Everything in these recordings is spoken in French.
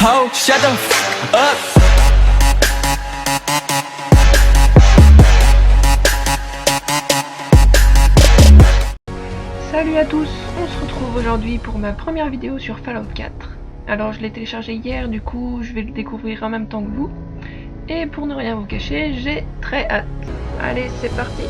hoe, shut the f up. Salut à tous, on se retrouve aujourd'hui pour ma première vidéo sur Fallout 4. Alors je l'ai téléchargé hier, du coup je vais le découvrir en même temps que vous. Et pour ne rien vous cacher, j'ai très hâte. Allez, c'est parti.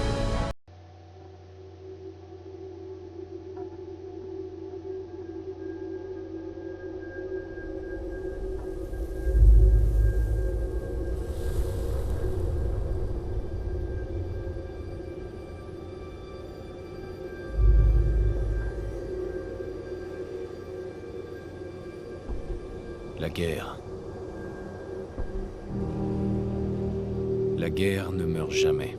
La guerre. La guerre ne meurt jamais.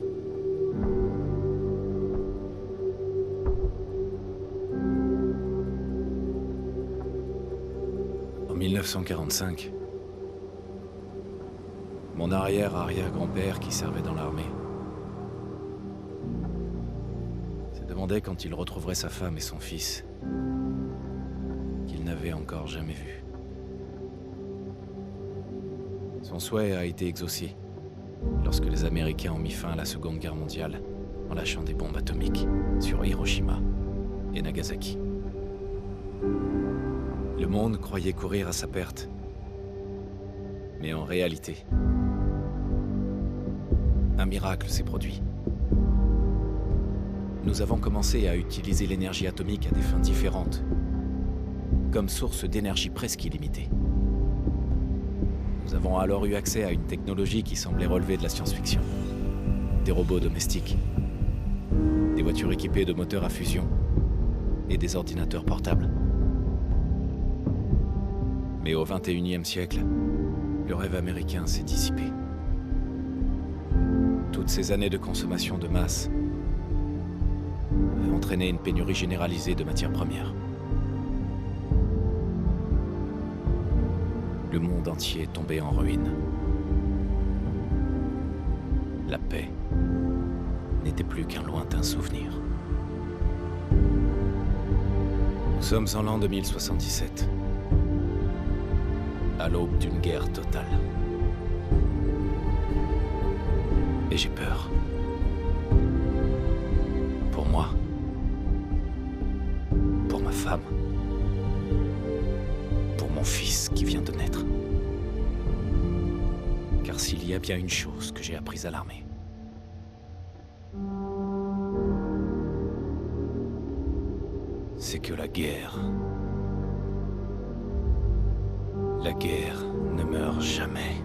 En 1945, mon arrière-arrière-grand-père qui servait dans l'armée se demandait quand il retrouverait sa femme et son fils qu'il n'avait encore jamais vus. Son souhait a été exaucé lorsque les Américains ont mis fin à la Seconde Guerre mondiale en lâchant des bombes atomiques sur Hiroshima et Nagasaki. Le monde croyait courir à sa perte. Mais en réalité, un miracle s'est produit. Nous avons commencé à utiliser l'énergie atomique à des fins différentes, comme source d'énergie presque illimitée. Nous avons alors eu accès à une technologie qui semblait relever de la science-fiction. Des robots domestiques, des voitures équipées de moteurs à fusion et des ordinateurs portables. Mais au XXIe siècle, le rêve américain s'est dissipé. Toutes ces années de consommation de masse avaient entraîné une pénurie généralisée de matières premières. Le monde entier est tombé en ruine. La paix n'était plus qu'un lointain souvenir. Nous sommes en l'an 2077, à l'aube d'une guerre totale. Et j'ai peur. Pour moi. Pour ma femme. Pour mon fils qui vient de naître. Car s'il y a bien une chose que j'ai apprise à l'armée, c'est que la guerre ne meurt jamais.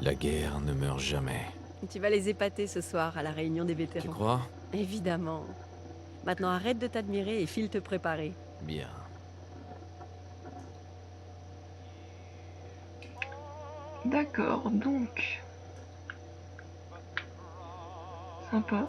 La guerre ne meurt jamais. Tu vas les épater ce soir à la réunion des vétérans. Tu crois? Évidemment. Maintenant arrête de t'admirer et file te préparer. Bien. D'accord, donc... Sympa.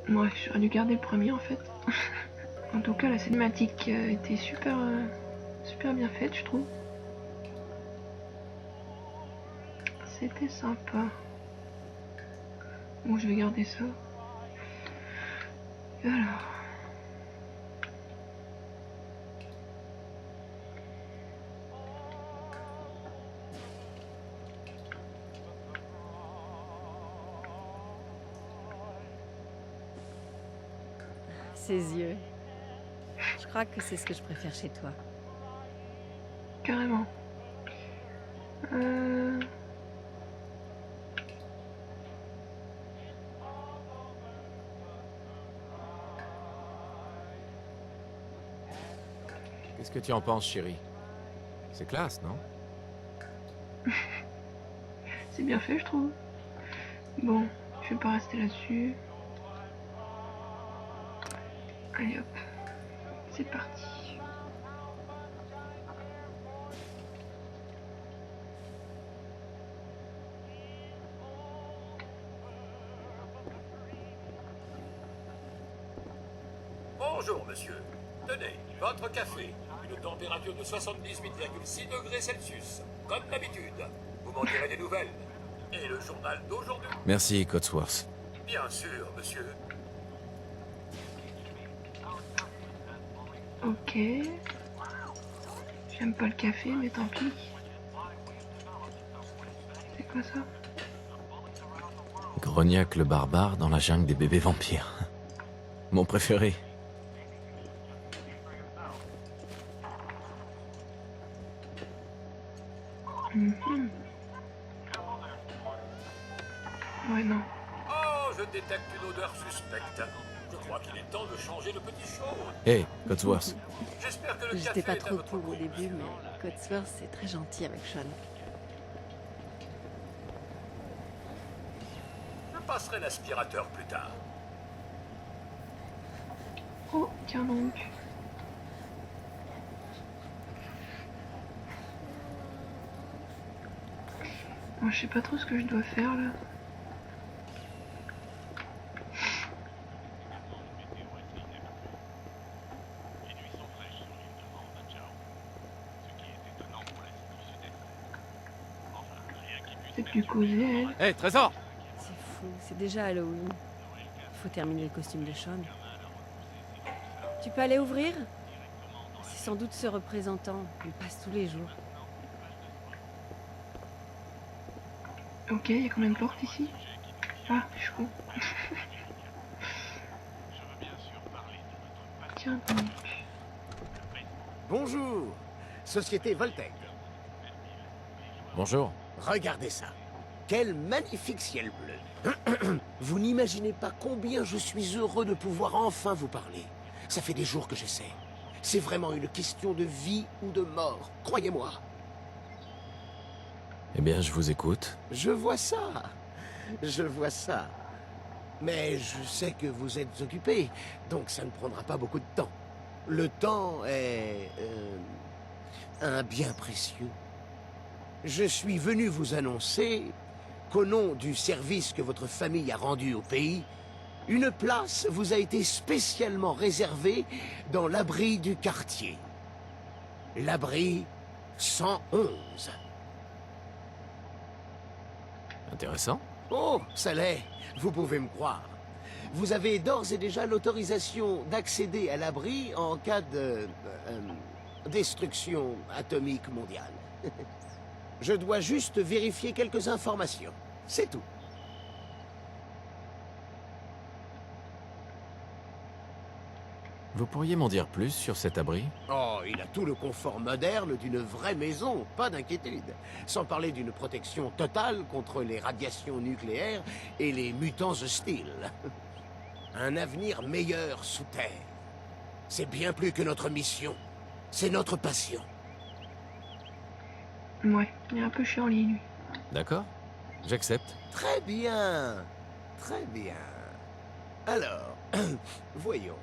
Ouais, j'aurais dû garder le premier en fait. En tout cas, la cinématique était super bien faite, je trouve. C'était sympa. Bon, je vais garder ça. Alors. Ses yeux. Je crois que c'est ce que je préfère chez toi. Carrément. Qu'est-ce que tu en penses, chérie? C'est classe, non? C'est bien fait, je trouve. Bon, je vais pas rester là-dessus. Allez hop, c'est parti. Bonjour, monsieur. Tenez, votre café. Une température de 78,6 degrés Celsius. Comme d'habitude. Vous m'en direz des nouvelles. Et le journal d'aujourd'hui. Merci, Codsworth. Bien sûr, monsieur. Ok. J'aime pas le café, mais tant pis. C'est quoi ça? Grognac le barbare dans la jungle des bébés vampires. Mon préféré. Mhm. Ouais, non. Oh, je détecte une odeur suspecte. Je crois qu'il est temps de changer de petit show. Hey, Codsworth. J'espère que le café J'étais pas est à trop votre pour au goût. début, mais Codsworth, c'est très gentil avec Sean. Je passerai l'aspirateur plus tard. Oh, tiens donc. Moi, je sais pas trop ce que je dois faire là. C'est plus causé, elle. Hey, Trésor! C'est fou, c'est déjà Halloween. Il faut terminer le costume de Sean. Tu peux aller ouvrir? C'est sans doute ce représentant. Il passe tous les jours. Ok, il y a combien de portes ici? Ah, je suis con. Tiens donc. Bonjour, Société Voltec. Bonjour. Regardez ça. Quel magnifique ciel bleu. Vous n'imaginez pas combien je suis heureux de pouvoir enfin vous parler. Ça fait des jours que j'essaie. C'est vraiment une question de vie ou de mort, croyez-moi. Eh bien, je vous écoute. Je vois ça. Je vois ça. Mais je sais que vous êtes occupé, donc ça ne prendra pas beaucoup de temps. Le temps est... un bien précieux. Je suis venu vous annoncer qu'au nom du service que votre famille a rendu au pays, une place vous a été spécialement réservée dans l'abri du quartier. L'abri 111. Intéressant. Oh, ça l'est, vous pouvez me croire. Vous avez d'ores et déjà l'autorisation d'accéder à l'abri en cas de... destruction atomique mondiale. Je dois juste vérifier quelques informations. C'est tout. Vous pourriez m'en dire plus sur cet abri? Oh, il a tout le confort moderne d'une vraie maison, pas d'inquiétude. Sans parler d'une protection totale contre les radiations nucléaires et les mutants hostiles. Un avenir meilleur sous terre. C'est bien plus que notre mission. C'est notre passion. Ouais, il est un peu chiant lui. D'accord. J'accepte. Très bien. Très bien. Alors, voyons.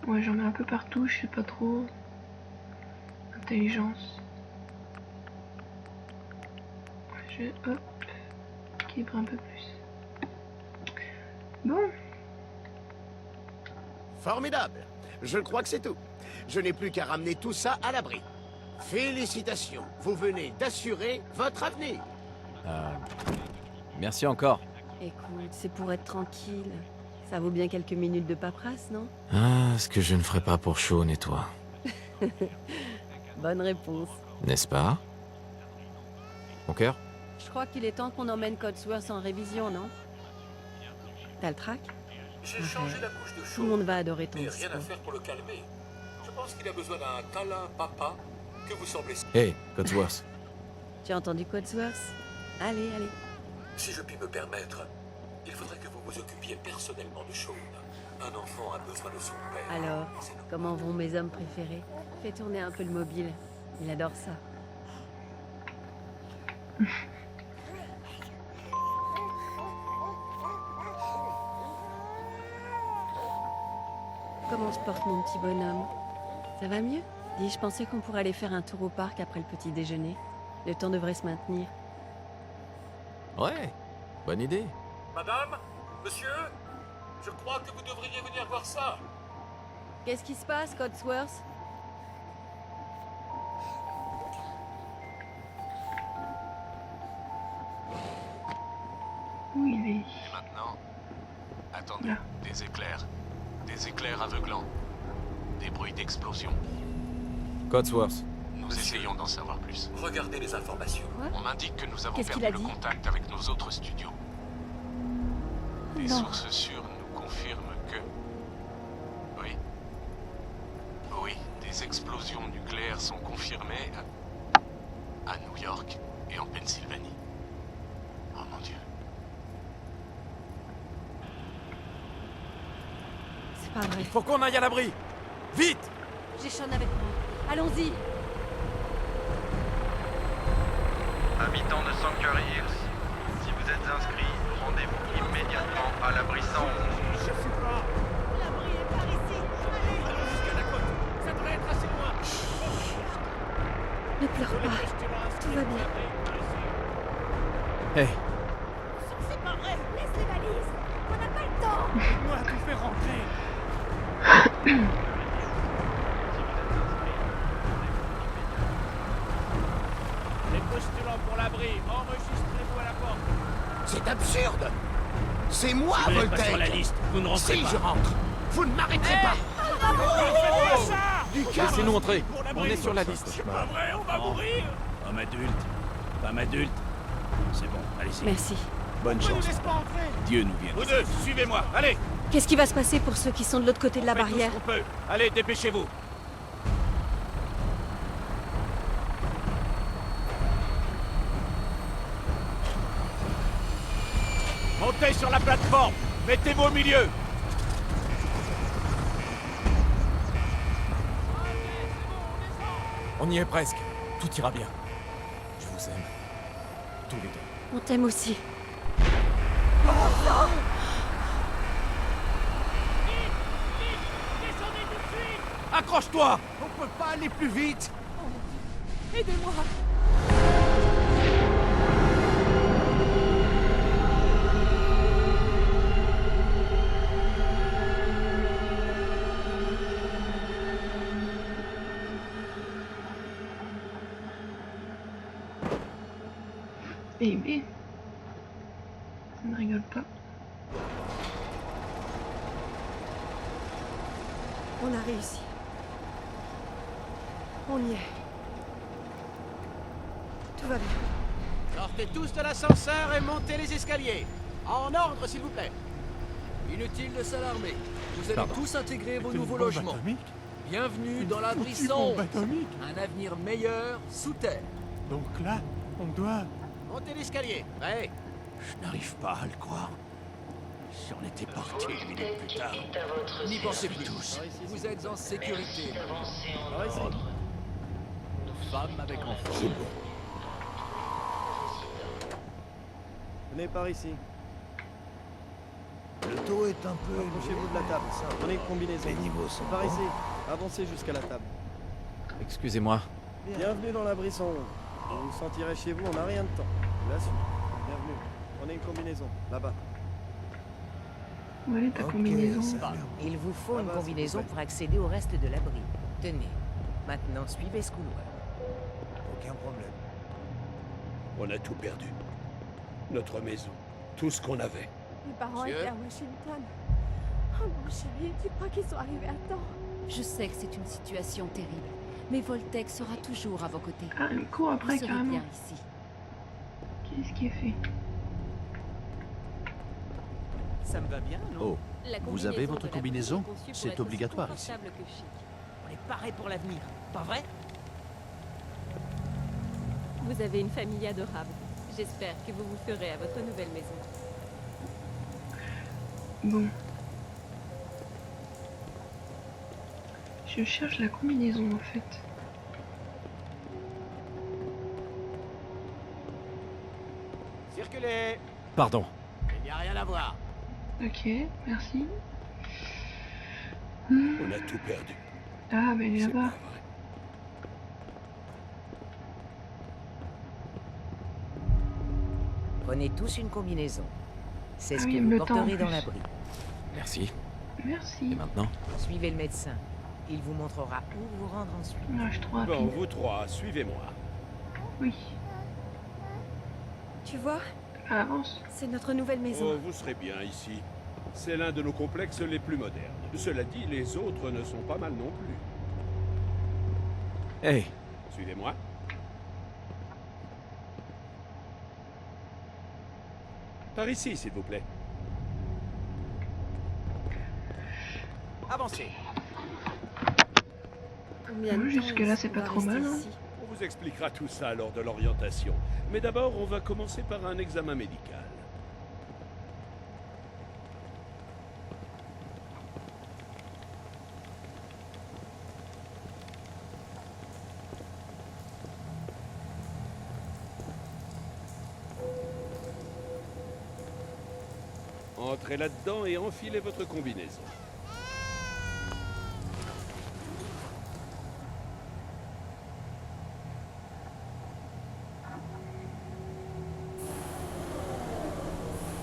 Ouais, j'en mets un peu partout, je sais pas trop. Intelligence. Je hop, équilibre un peu plus. Bon, Formidable. Je crois que c'est tout. Je n'ai plus qu'à ramener tout ça à l'abri. Félicitations. Vous venez d'assurer votre avenir. Merci encore. Écoute, c'est pour être tranquille. Ça vaut bien quelques minutes de paperasse, non? Ah, ce que je ne ferai pas pour Sean et toi. Bonne réponse. N'est-ce pas? Mon cœur? Je crois qu'il est temps qu'on emmène Codsworth en révision, non? T'as le trac? J'ai changé la couche de Tout chaud. le monde va adorer ton Mais rien discours. à faire pour le calmer. Je pense qu'il a besoin d'un câlin papa que vous semblez... Hey, Codsworth. Tu as entendu Codsworth? Allez, allez. Si je puis me permettre, il faudrait que vous vous occupiez personnellement de Shaun. Un enfant a besoin de son père. Alors, comment vont mes hommes préférés? Fais tourner un peu le mobile. Il adore ça. Comment se porte mon petit bonhomme? Ça va mieux? Dis, je pensais qu'on pourrait aller faire un tour au parc après le petit déjeuner. Le temps devrait se maintenir. Ouais, bonne idée. Madame, monsieur, je crois que vous devriez venir voir ça. Qu'est-ce qui se passe, Codsworth? Où il est? Et maintenant, attendez, Là. des éclairs aveuglants, des bruits d'explosion. Codsworth. Nous essayons d'en savoir plus. Regardez les informations. On m'indique que nous avons Qu'est-ce qu'il perdu a le dit? contact avec nos autres studios. Des Non. sources sûres nous confirment que... Oui. Oui, des explosions nucléaires sont confirmées à New York et en Pennsylvanie. Oh mon Dieu. C'est pas vrai. Faut qu'on aille à l'abri. Vite! J'ai Shaun avec moi. Allons-y. Habitants de Sanctuary Hills, si vous êtes inscrits, rendez-vous immédiatement à l'abri 111. L'abri est par ici. Ne pleure pas. Tout va bien. Hey, C'est pas vrai. Laisse les valises. On n'a pas le temps. Moi, tout fait rentrer. Les postulants pour l'abri, enregistrez-vous à la porte. C'est absurde. C'est moi, Voltaire. vous ne Si je rentre, vous ne m'arrêterez pas. Du calme. laissez-nous entrer. On est sur la liste. C'est pas vrai, on va mourir. Homme adulte, femme adulte. C'est bon, allez-y. Merci. Bonne chance. Dieu nous vient. Vous deux, suivez-moi, allez. Qu'est-ce qui va se passer pour ceux qui sont de l'autre côté de la Faites tout barrière? ce qu'on peut. Allez, dépêchez-vous. Montez sur la plateforme. Mettez-vous au milieu. On y est presque. Tout ira bien. Je vous aime. Tous les deux. On t'aime aussi. Accroche-toi. On peut pas aller plus vite. Aidez-moi. Bébé. Ça ne rigole pas. On a réussi. On y est. Tout va bien. Sortez tous de l'ascenseur et montez les escaliers. En ordre, s'il vous plaît. Inutile de s'alarmer. Vous allez tous intégrer vos nouveaux logements. Bienvenue dans l'abri 111. Un avenir meilleur sous terre. Donc là, on doit... Montez l'escalier. Prêt? Je n'arrive pas à le croire. Si on était parti une minute plus tard. N'y pensez plus tous. Vous êtes en sécurité. Femme avec enfant. Venez par ici. Le taux est un peu... Approchez-vous de la table. Prenez une combinaison. Les niveaux sont Par bons. ici. Avancez jusqu'à la table. Excusez-moi. Bienvenue dans l'abri 111. Vous vous sentirez chez vous, on n'a rien de temps. Je l'assure. Bienvenue. Prenez une combinaison. Là-bas. Où est ta combinaison? Il vous faut une Ah bah, combinaison c'est pour accéder au reste de l'abri. Tenez, maintenant suivez ce couloir. Aucun problème. On a tout perdu. Notre maison, tout ce qu'on avait. Mes parents Monsieur étaient à Washington. Oh mon chéri, dis-moi qu'ils sont arrivés à temps. Je sais que c'est une situation terrible, mais Voltec sera toujours à vos côtés. Ah, elle me court après Vous serez carrément. bien ici. Ok. C'est ce qui est fait. Ça me va bien, non? Oh, vous avez votre combinaison? C'est obligatoire ici. On est paré pour l'avenir, pas vrai? Vous avez une famille adorable. J'espère que vous vous ferez à votre nouvelle maison. Bon. Je cherche la combinaison en fait. Circulez. Pardon. Il n'y a rien à voir. Ok, merci. On a tout perdu. Ah, mais il est là-bas. Prenez tous une combinaison. C'est ce oui, que le vous temps en porterez dans plus. l'abri. Merci. Merci. Et maintenant? Suivez le médecin. Il vous montrera où vous rendre ensuite. Ah, je suis trop rapide. Bon, vous trois, suivez-moi. Oui. Tu vois, Ah, avance. c'est notre nouvelle maison. Oh, vous serez bien ici. C'est l'un de nos complexes les plus modernes. Cela dit, les autres ne sont pas mal non plus. Hey, Suivez-moi. Par ici, s'il vous plaît. Avancez. Combien de temps Jusque-là, est-ce c'est qu'on pas va trop rester mal, hein. ici? On vous expliquera tout ça lors de l'orientation. Mais d'abord, on va commencer par un examen médical. Entrez là-dedans et enfilez votre combinaison.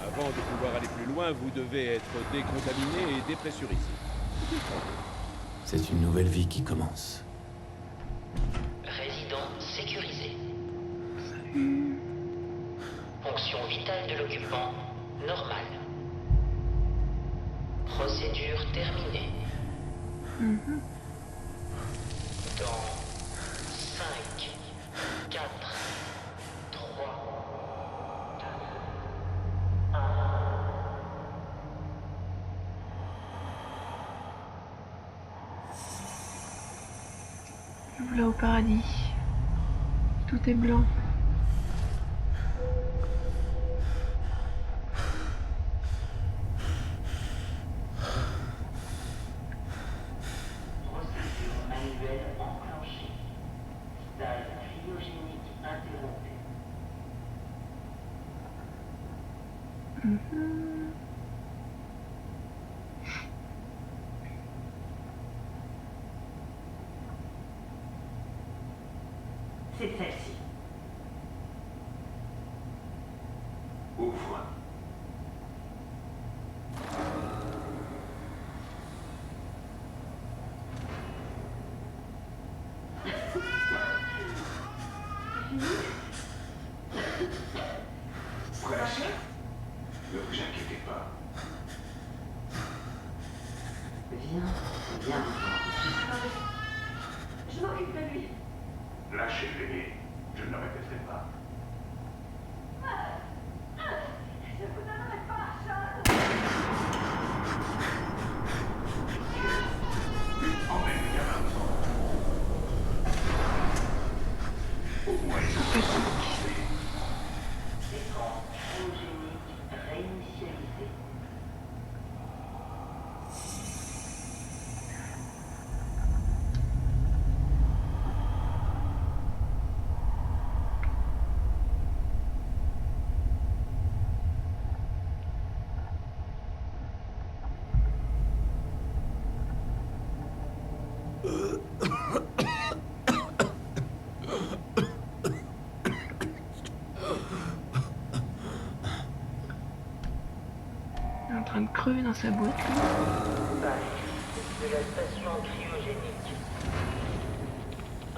Avant de pouvoir aller plus loin, vous devez être décontaminé et dépressurisé. c'est une nouvelle vie qui commence. Résident sécurisé. Fonction vitale de l'occupant normale. Procédure terminée. Dans 5, 4, 3, 2, 1. Nous voilà au paradis. Tout est blanc. Procédure manuelle enclenchée. Stade cryogénique interrompu. C'est celle-ci. Ouvre. Presque. Ne vous inquiétez pas. Viens. Je m'occupe de lui. Lâchez le bébé. Je ne le répéterai pas. Je vous donnerai pas la chose. Emmène le gamin. Au moins, ils sont avancés. Écran cryogénique réinitialisé. Il est en train de crever dans sa boîte. Lui. De la station cryogénique.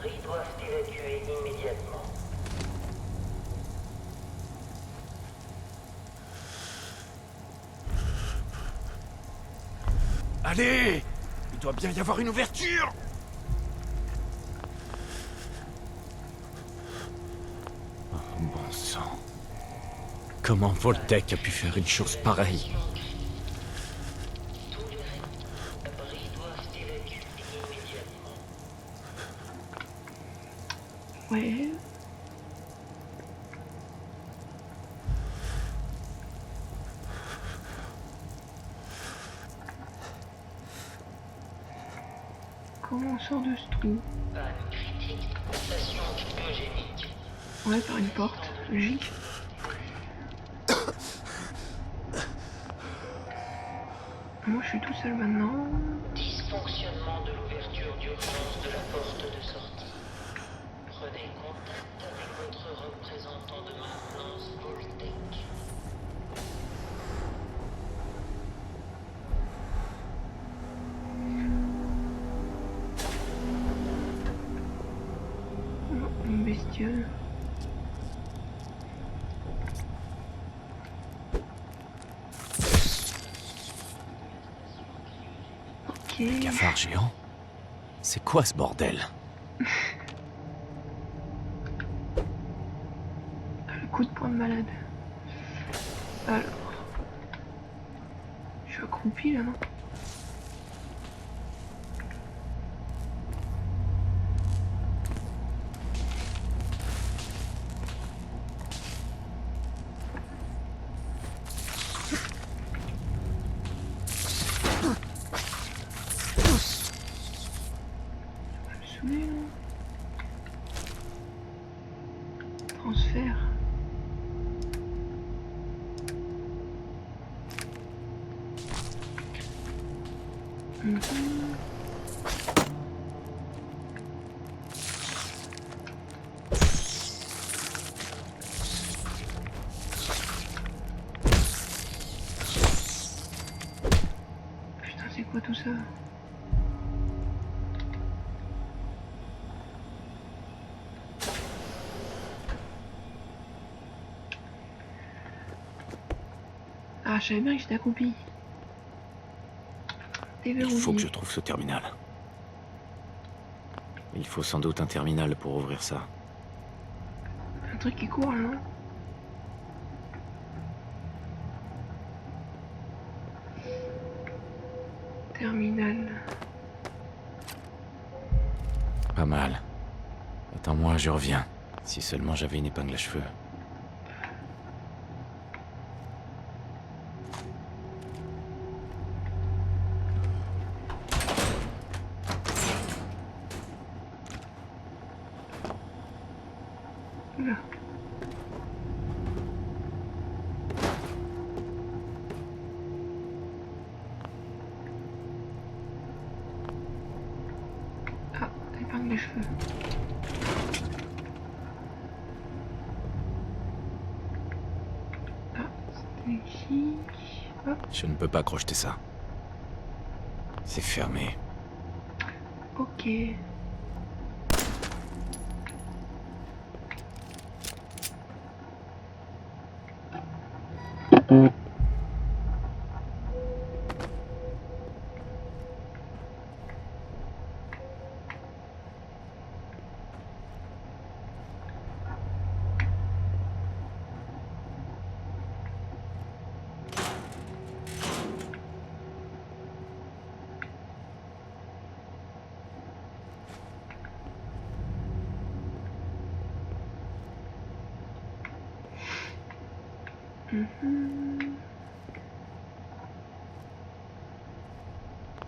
Ils doivent évacuer immédiatement. Allez! Il doit bien y avoir une ouverture! Oh, bon sang. Comment Voltec a pu faire une chose pareille? Ouais. Comment on sort de ce trou? Ouais, par une porte, logique. Moi je suis tout seul maintenant. Dysfonctionnement de l'ouverture d'urgence de la porte de sortie. Prenez contact avec votre représentant de maintenance Voltec. Oh, une bestiole. Un cafard géant? C'est quoi ce bordel? Le coup de poing de malade. Alors. Je suis accroupi là, non? Transfert. Putain, c'est quoi tout ça? Ah, je savais bien que j'étais accroupi. Il faut que je trouve ce terminal. Il faut sans doute un terminal pour ouvrir ça. Un truc qui court là, non? Terminal. Pas mal. Attends-moi, je reviens. Si seulement j'avais une épingle à cheveux. Là. Ah, épingle les cheveux. Ah, c'était ici. Hop. Je ne peux pas crocheter ça. C'est fermé. Ok.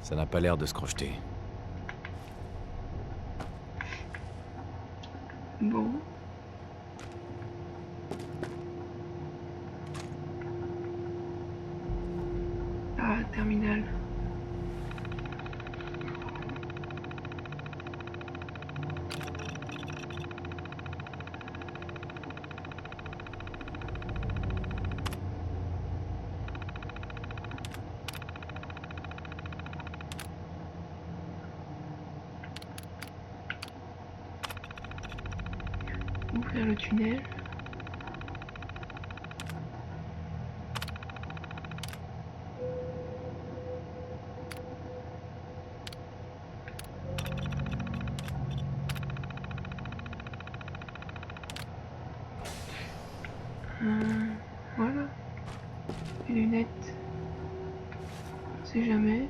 Ça n'a pas l'air de se crocheter. Bon. Ah, terminal. Ouvrir le tunnel. Ouais, manette. On sait jamais.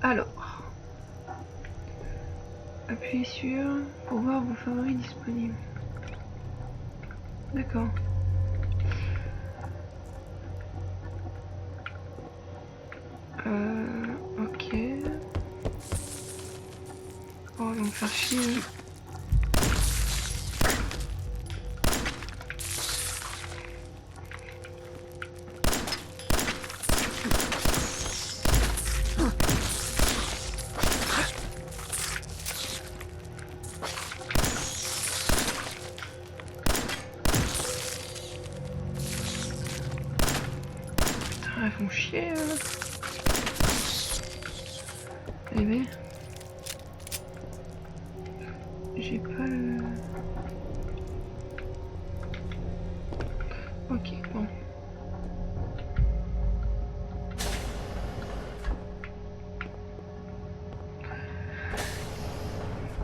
Alors, appuyez sur pour voir vos favoris disponibles. D'accord. Ok. Oh, ils vont me faire chier. Ils font chier. Eh ben, j'ai pas le... Ok, bon.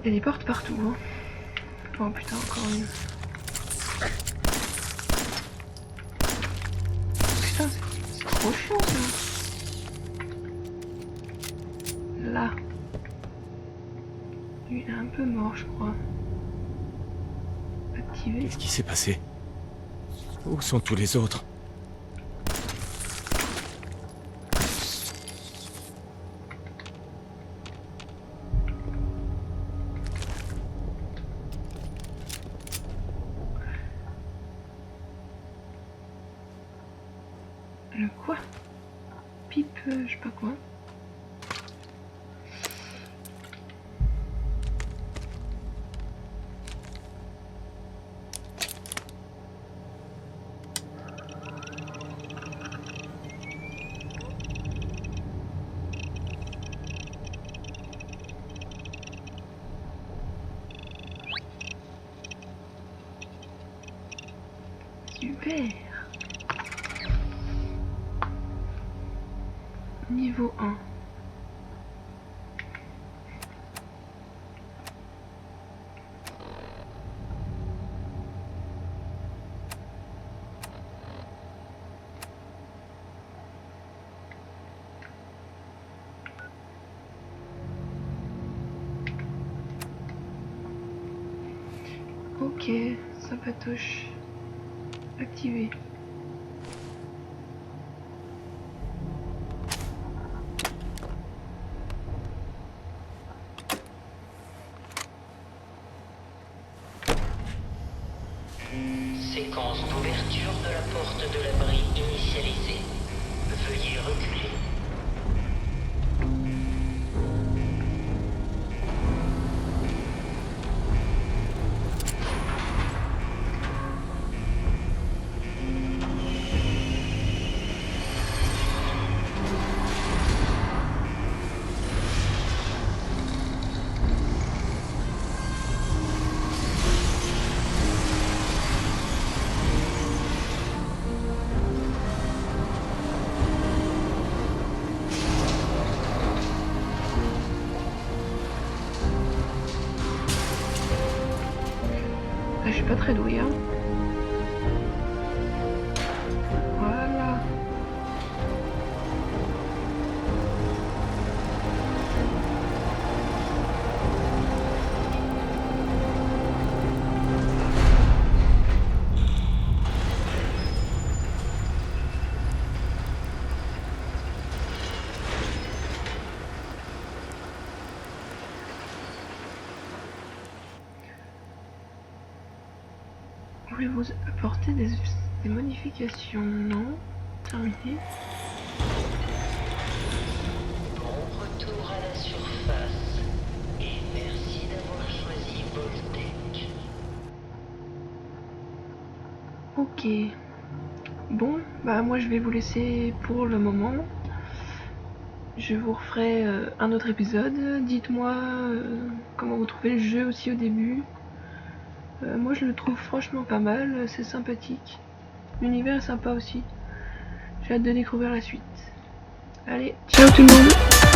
Il y a des portes partout, hein. Oh putain, encore une. Putain, c'est trop chiant ça. Là. Lui, il est un peu mort, je crois. Activé. Qu'est-ce qui s'est passé? Où sont tous les autres? Le quoi? Pipe, je sais pas quoi. Super. Niveau 1. Ok, sympatoche. Activé. Séquence d'ouverture de la porte de l'abri initialisée. Veuillez reculer. Je suis pas très douée, hein. Voilà. Voulez-vous apporter des modifications? Non. Terminé. Bon retour à la surface. Et merci d'avoir choisi Voltec. Ok. Bon, bah moi je vais vous laisser pour le moment. Je vous referai un autre épisode. Dites-moi comment vous trouvez le jeu aussi au début. Moi je le trouve franchement pas mal, c'est sympathique. L'univers est sympa aussi. J'ai hâte de découvrir la suite. Allez, ciao tout le monde!